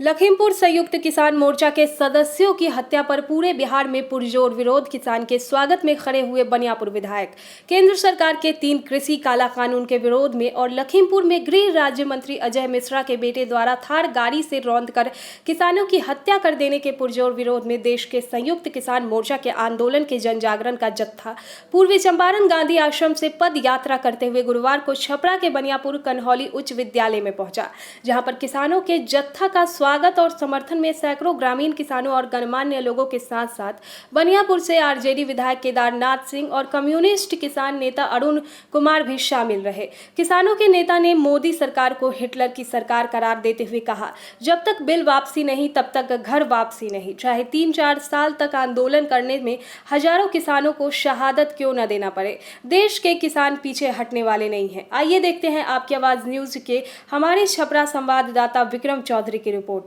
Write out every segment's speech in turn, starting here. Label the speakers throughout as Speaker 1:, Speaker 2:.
Speaker 1: लखीमपुर संयुक्त किसान मोर्चा के सदस्यों की हत्या पर पूरे बिहार में पुरजोर विरोध। किसान के स्वागत में खड़े हुए बनियापुर विधायक। केंद्र सरकार के 3 कृषि काला कानून के विरोध में और लखीमपुर में गृह राज्य मंत्री अजय मिश्रा के बेटे द्वारा थार गाड़ी से रौंदकर किसानों की हत्या कर देने के पुरजोर विरोध में देश के संयुक्त किसान मोर्चा के आंदोलन के जन जागरण का जत्था पूर्वी चंपारण गांधी आश्रम से पद यात्रा करते हुए गुरुवार को छपरा के बनियापुर कन्हौली उच्च विद्यालय में पहुंचा, जहां पर किसानों के जत्था का स्वागत और समर्थन में सैकड़ों ग्रामीण किसानों और गणमान्य लोगों के साथ साथ बनियापुर से आरजेडी विधायक केदारनाथ सिंह और कम्युनिस्ट किसान नेता अरुण कुमार भी शामिल रहे। किसानों के नेता ने मोदी सरकार को हिटलर की सरकार करार देते हुए कहा, जब तक बिल वापसी नहीं तब तक घर वापसी नहीं। चाहे 3-4 साल तक आंदोलन करने में हजारों किसानों को शहादत क्यों न देना पड़े, देश के किसान पीछे हटने वाले नहीं हैं। आइए देखते हैं आपकी आवाज न्यूज के हमारे छपरा संवाददाता विक्रम चौधरी की रिपोर्ट।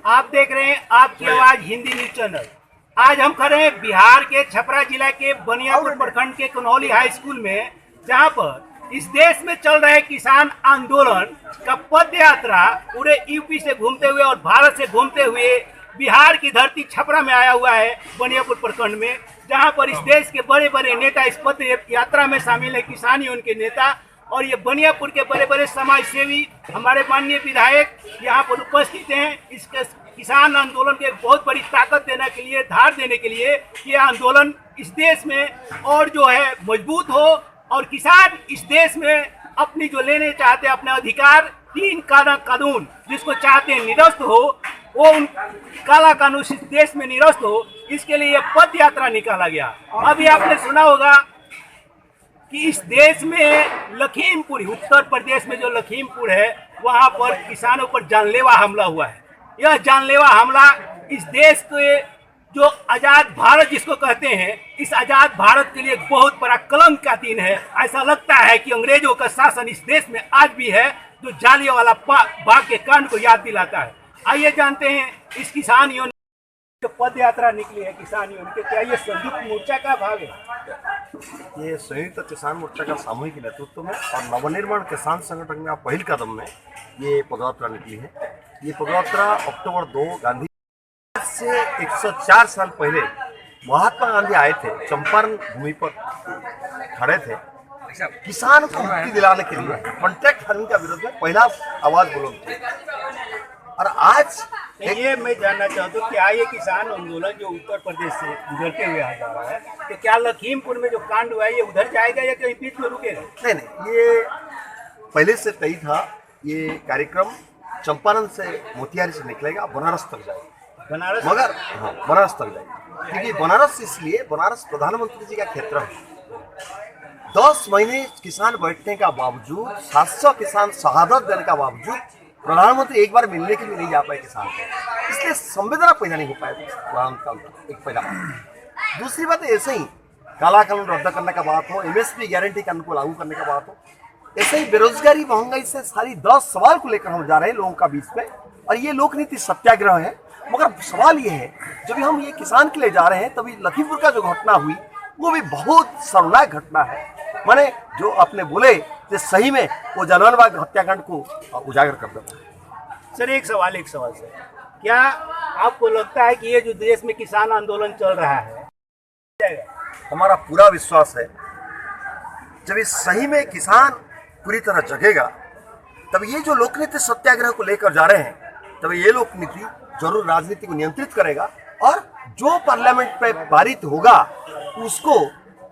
Speaker 2: आप देख रहे हैं आपकी आवाज हिंदी न्यूज चैनल। आज हम खड़े हैं बिहार के छपरा जिला के बनियापुर प्रखंड के कन्हौली हाई स्कूल में, जहां पर इस देश में चल रहे किसान आंदोलन का पद यात्रा पूरे यूपी से घूमते हुए और भारत से घूमते हुए बिहार की धरती छपरा में आया हुआ है, बनियापुर प्रखंड में, जहां पर इस देश के बड़े बड़े नेता इस पद यात्रा में शामिल है। किसान यूनियन के नेता और ये बनियापुर के बड़े बड़े समाज सेवी हमारे माननीय विधायक यहाँ पर उपस्थित हैं। इसके किसान आंदोलन के बहुत बड़ी ताकत देने के लिए, धार देने के लिए ये आंदोलन इस देश में और जो है मजबूत हो और किसान इस देश में अपनी जो लेने चाहते हैं अपने अधिकार 3 काला कानून जिसको चाहते हैं निरस्त हो, वो उन काला कानून इस देश में निरस्त हो, इसके लिए पद यात्रा निकाला गया। अभी आपने सुना होगा कि इस देश में लखीमपुर, उत्तर प्रदेश में जो लखीमपुर है, वहां पर किसानों पर जानलेवा हमला हुआ है। यह जानलेवा हमला इस देश के जो आजाद भारत जिसको कहते हैं, इस आजाद भारत के लिए एक बहुत बड़ा कलंक का दिन है। ऐसा लगता है कि अंग्रेजों का शासन इस देश में आज भी है, जो जालियांवाला बाग के कांड को याद दिलाता है। आइए जानते हैं इस किसान यूनियन जो पद यात्रा निकली है, किसान यूनियन के, क्या ये संयुक्त मोर्चा का भाग है?
Speaker 3: ये संयुक्त किसान मोर्चा का सामूहिक नेतृत्व में और नवनिर्माण किसान संगठन में पहल कदम में ये पदयात्रा निकली है। ये पदयात्रा अक्टूबर 2 गांधी से 104 साल पहले महात्मा गांधी आए थे, चंपारण भूमि पर खड़े थे, किसान को मुक्ति दिलाने के लिए कॉन्ट्रैक्ट फार्मिंग का विरोध में पहला आवाज बुलंद थे। और आज
Speaker 2: ये मैं जानना चाहता हूँ, क्या ये किसान आंदोलन जो उत्तर प्रदेश से गुजरते हुए आ जा रहा है, तो क्या लखीमपुर में जो कांड हुआ है ये उधर जाएगा या कहीं बीच में रुकेगा?
Speaker 3: नहीं, ये पहले से तय था। ये कार्यक्रम चंपारण से मोतिहारी से निकलेगा, बनारस तक जाएगा।
Speaker 2: बनारस,
Speaker 3: मगर हाँ, बनारस तक जाएगा, क्योंकि बनारस इसलिए, बनारस प्रधानमंत्री जी का क्षेत्र है। 10 महीने किसान बैठने का बावजूद, 700 किसान शहादत देने का बावजूद प्रधानमंत्री एक बार मिलने के लिए नहीं जा पाए किसान को, इसलिए संवेदना पैदा नहीं हो पाया प्रधानमंत्री। एक पहला बात। दूसरी बात, ऐसे ही काला कानून रद्द करने का बात हो, एमएसपी गारंटी कानून को लागू करने का बात हो, ऐसे ही बेरोजगारी महंगाई से सारी 10 सवाल को लेकर हम जा रहे हैं लोगों का बीच में। और ये लोक नीति सत्याग्रह है। मगर सवाल ये है, जब भी हम ये किसान के लिए जा रहे हैं, तभी लखीमपुर का जो घटना हुई वो भी बहुत शर्मनाक घटना है। माने जो आपने बोले कि सही में वो जानलेवा हत्याकांड को उजागर कर देता है।
Speaker 2: सर एक सवाल सर, क्या आपको लगता है कि ये जो देश में किसान आंदोलन चल रहा है,
Speaker 3: हमारा पूरा विश्वास है जब ये सही में किसान पूरी तरह जगेगा, तब ये जो लोकनीति सत्याग्रह को लेकर जा रहे हैं, तब ये लोकनीति जरूर राजनीति को नियंत्रित करेगा और जो पार्लियामेंट पे पारित होगा उसको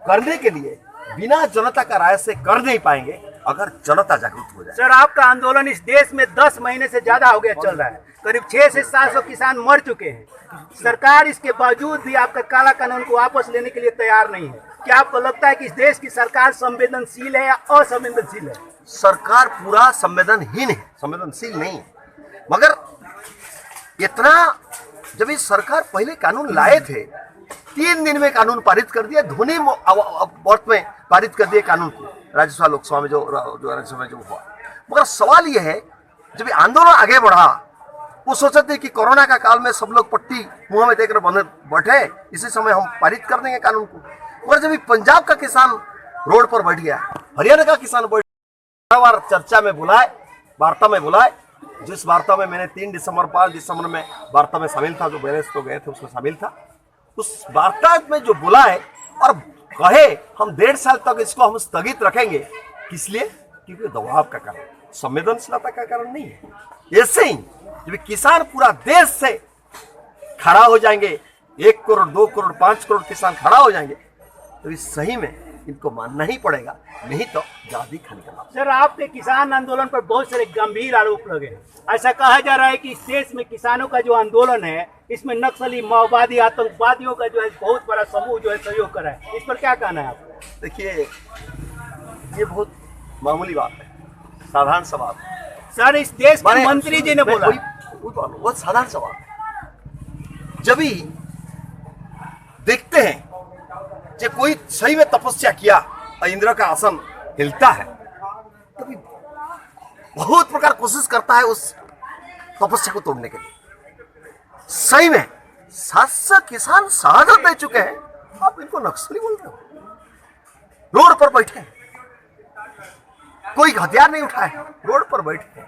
Speaker 3: करने के लिए बिना जनता का राय से कर नहीं पाएंगे अगर जनता जागरूक हो जाए।
Speaker 2: सर आपका आंदोलन इस देश में 10 महीने से ज्यादा हो गया चल रहा है, करीब 600 से 700 किसान मर चुके हैं। सरकार इसके बावजूद भी आपका काला कानून को वापस लेने के लिए तैयार नहीं है। क्या आपको लगता है कि इस देश की सरकार संवेदनशील है या असंवेदनशील है?
Speaker 3: सरकार पूरा संवेदनहीन है, संवेदनशील नहीं है। मगर इतना, जब ये सरकार पहले कानून लाए थे, 3 दिन में कानून पारित कर दिया, ध्वनि वर्त में पारित कर दिए कानून को, राज्यसभा लोकसभा में जो राज्यसभा में जो हुआ। मगर सवाल यह है, जब आंदोलन आगे बढ़ा, वो सोचे थे कि कोरोना का काल में सब लोग पट्टी मुंह में देकर बंधे बैठे, इसी समय हम पारित कर देंगे कानून को। मगर जब पंजाब का किसान रोड पर बैठ गया, हरियाणा का किसान बैठ, बार चर्चा में बुलाए, वार्ता में बुलाए, जिस वार्ता में मैंने 3 दिसंबर 5 दिसंबर में वार्ता में शामिल था, जो बैलेंस तो गए थे उसमें शामिल था, उस वार्ता में जो बोला है और कहे हम 1.5 साल तक इसको हम स्थगित रखेंगे, किस लिए? क्योंकि दबाव का कारण, संवेदनशीलता का कारण नहीं है। ऐसे ही जब किसान पूरा देश से खड़ा हो जाएंगे, 1 करोड़ 2 करोड़ 5 करोड़ किसान खड़ा हो जाएंगे, तो इस सही में इनको मानना ही पड़ेगा, नहीं तो जादी खाने का।
Speaker 2: सर, आपके किसान आंदोलन पर बहुत सारे गंभीर आरोप लगे हैं। ऐसा कहा जा रहा है कि इस देश में किसानों का जो आंदोलन है, इसमें नक्सली, माओवादी, आतंकवादियों का जो है बहुत बड़ा समूह जो है सहयोग कर रहा है। इस पर क्या कहना है आपका?
Speaker 3: देखिए, ये बहुत मामूली बात है, साधारण सा बात है
Speaker 2: सर। इस देश के मंत्री जी ने बोला,
Speaker 3: बहुत साधारण सा बात है। जब भी देखते हैं जब कोई सही में तपस्या किया और इंद्र का आसन हिलता है, तभी बहुत प्रकार कोशिश करता है उस तपस्या को तोड़ने के लिए। सही में 700 किसान शहादत दे चुके हैं, आप इनको नक्सली बोल रहे हो? रोड पर बैठे, कोई हथियार नहीं उठाए, रोड पर बैठे।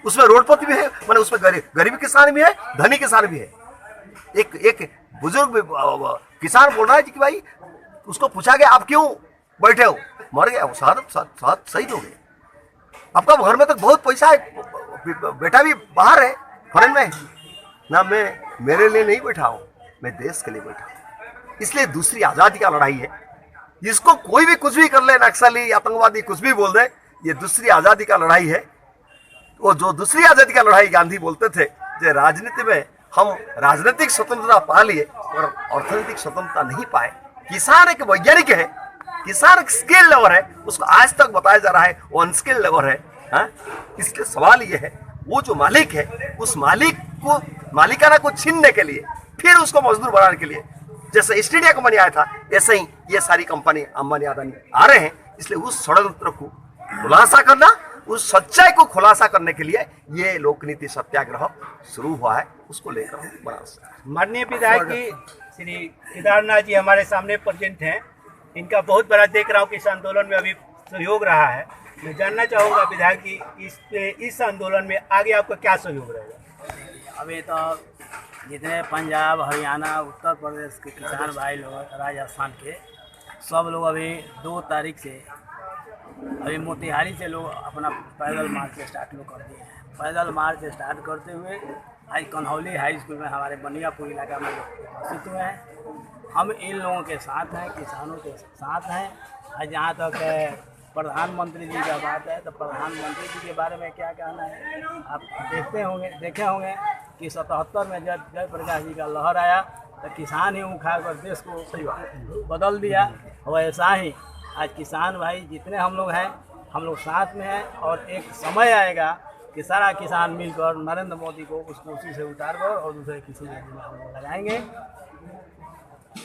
Speaker 3: उसमें रोडपति भी है, माने उसमें गरीब किसान भी है, धनी किसान भी है। एक बुजुर्ग किसान बोल रहा है कि भाई, उसको पूछा गया आप क्यों बैठे हो? मर गया वो, शहादत शहीद हो गए। आपका घर में तो बहुत पैसा है, बेटा भी बाहर है, फॉरेन में ना। मैं मेरे लिए नहीं बैठा हूं, मैं देश के लिए बैठा हूं। इसलिए दूसरी आजादी का लड़ाई है। जिसको कोई भी कुछ भी कर ले, नक्सली, आतंकवादी कुछ भी बोल दे, ये दूसरी आजादी का लड़ाई है। वो जो दूसरी आजादी का लड़ाई गांधी बोलते थे, जो राजनीति में हम राजनीतिक स्वतंत्रता पा लिए और अर्थनैतिक स्वतंत्रता नहीं पाए। किसान एक वैज्ञानिक है, किसान एक स्किल लेबर है, उसको आज तक बताया जा रहा है वो अनस्किल्ड लेबर है। इसलिए सवाल ये है, वो जो मालिक है, उस मालिक को मालिकाना को छीनने के लिए, फिर उसको मजदूर बनाने के लिए, जैसे ईस्ट इंडिया कंपनी आया था, ऐसे ही ये सारी कंपनी अंबानी अदानी आ रहे हैं। इसलिए उस षड्यंत्र को खुलासा करना, उस सच्चाई को खुलासा करने के लिए ये लोकनीति सत्याग्रह शुरू हुआ है, उसको लेकर बनारस।
Speaker 2: माननीय विधायक जी श्री केदारनाथ जी हमारे सामने प्रेजेंट हैं। इनका बहुत बड़ा देख रहा हूँ कि इस आंदोलन में अभी सहयोग रहा है। मैं जानना चाहूँगा विधायक जी, इस आंदोलन में आगे आपका क्या सहयोग रहेगा?
Speaker 4: अभी तो जितने पंजाब, हरियाणा, उत्तर प्रदेश के किसान भाई लोग, राजस्थान के सब लोग अभी 2 तारीख से अभी मोतिहारी से लोग अपना पैदल मार्च स्टार्ट लोग कर दिए हैं। पैदल मार्च स्टार्ट करते हुए आज कन्हौली हाई स्कूल में हमारे बनियापुर इलाका में उपस्थित हुए हैं। हम इन लोगों के साथ हैं, किसानों के साथ हैं। आज जहाँ तक प्रधानमंत्री जी का बात है, तो प्रधानमंत्री जी के बारे में क्या कहना है, आप देखे होंगे कि 77 में जब जयप्रकाश जी का लहर आया तो किसान ही उखाड़कर देश को बदल दिया। वैसा ही आज किसान भाई जितने हम लोग हैं, हम लोग साथ में हैं और एक समय आएगा कि सारा किसान मिलकर नरेंद्र मोदी को उस कुर्सी से उतारकर और दूसरे किसी में हम लोग लगाएंगे।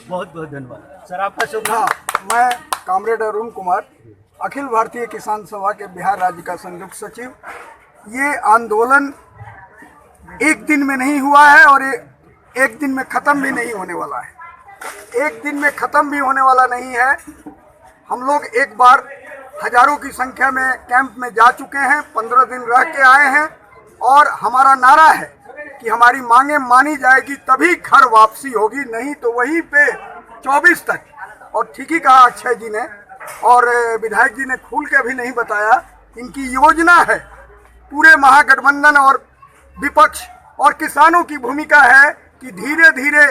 Speaker 2: बहुत बहुत धन्यवाद सर, आपका शुभ नाम?
Speaker 5: मैं कॉमरेड अरुण कुमार, अखिल भारतीय किसान सभा के बिहार राज्य का संयुक्त सचिव। ये आंदोलन एक दिन में नहीं हुआ है और एक दिन में ख़त्म भी नहीं होने वाला है। एक दिन में ख़त्म भी होने वाला नहीं है। हम लोग एक बार हजारों की संख्या में कैंप में जा चुके हैं, 15 दिन रह के आए हैं और हमारा नारा है कि हमारी मांगे मानी जाएगी तभी घर वापसी होगी, नहीं तो वहीं पे 24 तक। और ठीक ही कहा अक्षय जी ने और विधायक जी ने खुल के भी नहीं बताया। इनकी योजना है, पूरे महागठबंधन और विपक्ष और किसानों की भूमिका है कि धीरे धीरे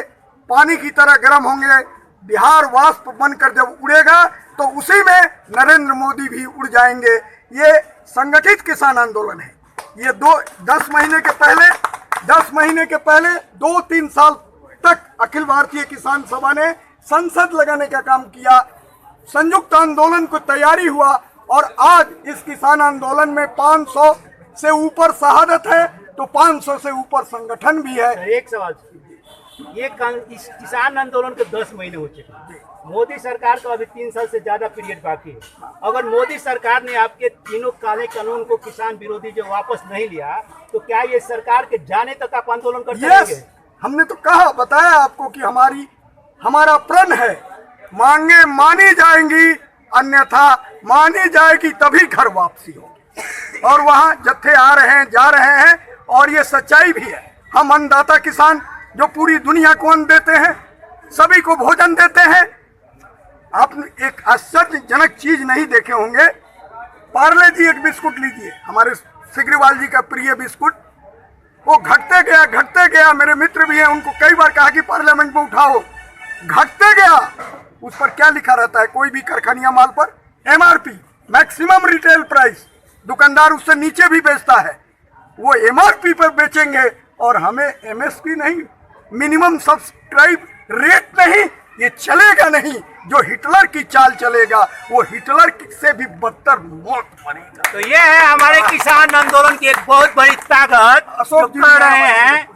Speaker 5: पानी की तरह गर्म होंगे। बिहार वाष्प बनकर जब उड़ेगा तो उसी में नरेंद्र मोदी भी उड़ जाएंगे। ये संगठित किसान आंदोलन है। ये 10 महीने के पहले 2-3 साल तक अखिल भारतीय किसान सभा ने संसद लगाने का काम किया, संयुक्त आंदोलन को तैयारी हुआ और आज इस किसान आंदोलन में 500 से ऊपर शहादत है, तो 500 से ऊपर संगठन भी है।
Speaker 2: एक सवाल, ये इस किसान आंदोलन के 10 महीने हो चुके हैं। मोदी सरकार का अभी 3 साल से ज्यादा पीरियड बाकी है। अगर मोदी सरकार ने आपके तीनों काले कानून को किसान विरोधी जो वापस नहीं लिया, तो क्या ये सरकार के जाने तक आप आंदोलन करते रहेंगे?
Speaker 5: हमने तो बताया आपको कि हमारा प्रण है, मांगे मानी जाएंगी, अन्यथा मानी जाएगी तभी घर वापसी होगी। और वहाँ जत्थे आ रहे हैं, जा रहे हैं, और ये सच्चाई भी है। हम अन्नदाता किसान जो पूरी दुनिया को अन्न देते हैं, सभी को भोजन देते हैं। आप एक आश्चर्यजनक चीज नहीं देखे होंगे, पार्ले जी एक बिस्कुट लीजिए, हमारे सिग्रीवाल जी का प्रिय बिस्कुट, वो घटते गया। मेरे मित्र भी हैं, उनको कई बार कहा कि पार्लियामेंट में उठाओ, घटते गया। उस पर क्या लिखा रहता है? कोई भी कारखानिया माल पर MRP, मैक्सिमम रिटेल प्राइस, दुकानदार उससे नीचे भी बेचता है, वो MRP पर बेचेंगे और हमें MSP नहीं, मिनिमम सब्सक्राइब रेट नहीं, ये चलेगा नहीं। जो हिटलर की चाल चलेगा वो हिटलर से भी बदतर मौत बनेगा।
Speaker 2: तो ये है हमारे किसान आंदोलन की एक बहुत बड़ी ताकत, जो कह रहे हैं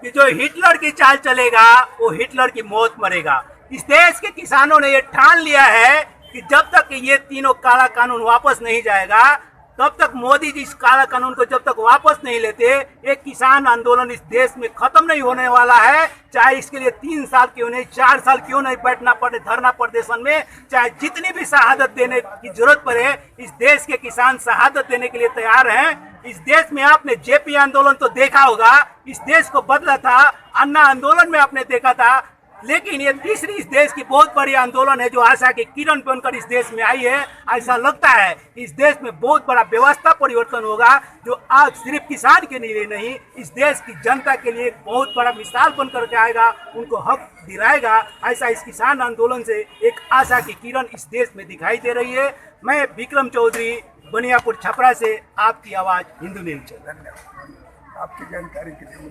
Speaker 2: कि जो हिटलर की चाल चलेगा वो हिटलर की मौत मरेगा। इस देश के किसानों ने ये ठान लिया है कि जब तक ये तीनों काला कानून वापस नहीं जाएगा, तब तक मोदी जी इस काला कानून को जब तक वापस नहीं लेते, एक किसान आंदोलन इस देश में खत्म नहीं होने वाला है। चाहे इसके लिए 3 साल क्यों नहीं, 4 साल क्यों नहीं बैठना पड़े धरना प्रदर्शन में, चाहे जितनी भी शहादत देने की जरूरत पड़े, इस देश के किसान शहादत देने के लिए तैयार हैं। इस देश में आपने JP आंदोलन तो देखा होगा, इस देश को बदला था, अन्ना आंदोलन में आपने देखा था, लेकिन ये तीसरी इस देश की बहुत बड़ी आंदोलन है जो आशा की किरण बनकर इस देश में आई है। ऐसा लगता है इस देश में बहुत बड़ा व्यवस्था परिवर्तन होगा, जो आज सिर्फ किसान के लिए नहीं, इस देश की जनता के लिए एक बहुत बड़ा मिसाल बनकर के आएगा, उनको हक दिलाएगा। ऐसा इस किसान आंदोलन से एक आशा की किरण इस देश में दिखाई दे रही है। मैं विक्रम चौधरी, बनियापुर छपरा से, आपकी आवाज़ हिंदू न्यूज़।
Speaker 5: धन्यवाद आपकी जानकारी के लिए।